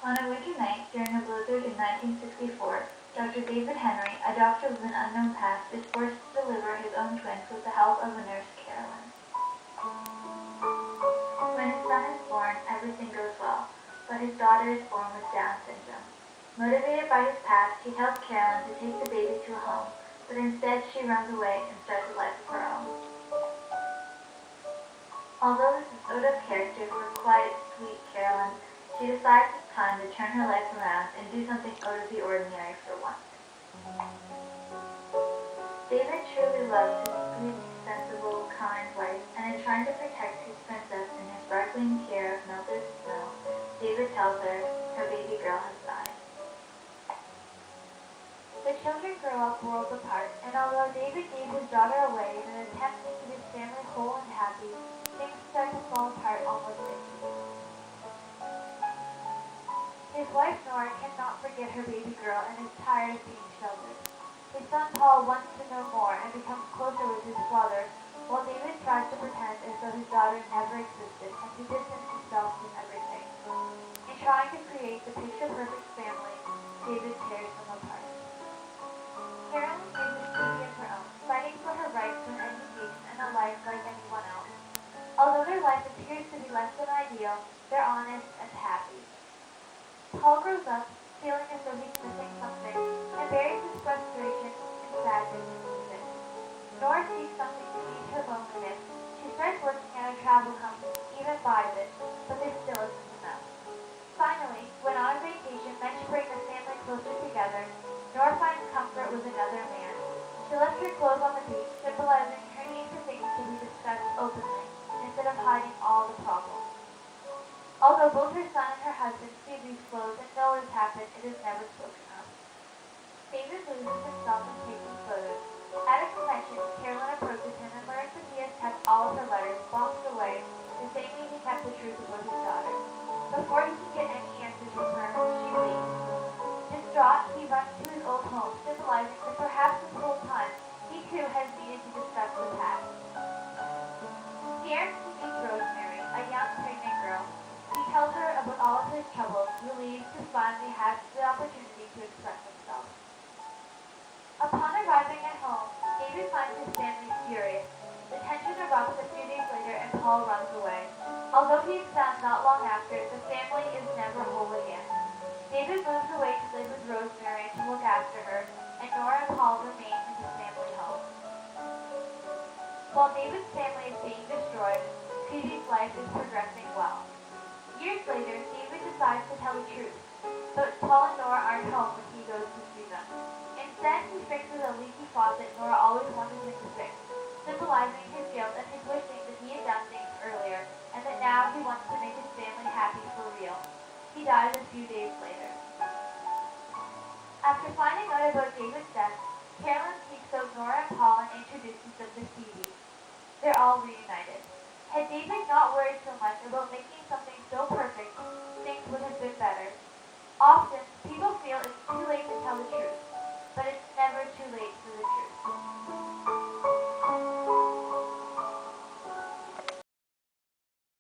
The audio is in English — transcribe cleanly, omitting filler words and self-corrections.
On a winter night during a blizzard in 1964, Dr. David Henry, a doctor with an unknown past, is forced to deliver his own twins with the help of a nurse, Carolyn. When his son is born, everything goes well, but his daughter is born with Down syndrome. Motivated by his past, he tells Carolyn to take the baby to a home, but instead she runs away and starts a life of her own. Although this is out of character for quiet, sweet Carolyn, she decides it's time to turn her life around and do something out of the ordinary for once. David truly loves his sweet, sensible, kind wife, and in trying to protect his princess in her sparkling tiara of melted snow, David tells her her baby girl has died. The children grow up worlds apart, and although David gave his daughter away in an attempt to keep his family whole and happy, things start to fall apart almost instantly. His wife Nora cannot forget her baby girl and is tired of being sheltered. His son Paul wants to know more and becomes closer with his father, while David tries to pretend as though his daughter never existed and to distance himself from everything. In trying to create the picture-perfect family, David tears them apart. Carolyn lives a baby of her own, fighting for her right to an education and a life like anyone else. Although their life appears to be less than ideal, they're honest and happy. Paul grows up, feeling as though he's missing something, and buries his frustration and sadness in music. Nora seeks something to ease her loneliness. She starts working at a travel company, even buys it, but this still isn't enough. Finally, when on vacation meant to bring the family closer together, Nora finds comfort with another man. She left her clothes on the beach, symbolizing her need for things to be discussed openly, instead of hiding all the problems. Although both her son and her husband see these clothes and know what has happened, it is never spoken of. David loses himself in taking photos. At a convention, Carolyn approaches him and learns that he has kept all of her letters boxed away, the same way he kept the truth about his daughter. Before he can get any answers from her, she leaves. Distraught, he runs to his old home, symbolizing that perhaps this whole time, he too has needed to discuss the past. Here he meets Rosemary, a young pregnant girl. He tells her about all of his troubles, relieved to finally have the opportunity to express himself. Upon arriving at home, David finds his family furious. The tension erupts a few days later and Paul runs away. Although he is found not long after, the family is never whole again. David moves away to live with Rosemary to look after her, and Nora and Paul remain in his family home. While David's family is being destroyed, Phoebe's life is progressing well. Years later, David decides to tell the truth, but Paul and Nora aren't home when he goes to see them. Instead, he fixes a leaky faucet Nora always wanted him to fix, symbolizing his guilt and his wishing that he had done things earlier, and that now he wants to make his family happy for real. He dies a few days later. After finding out about David's death, Carolyn seeks out Nora and Paul and introduces them to Phoebe. They're all reunited. Had David not worried so much about making something so perfect, things would have been better.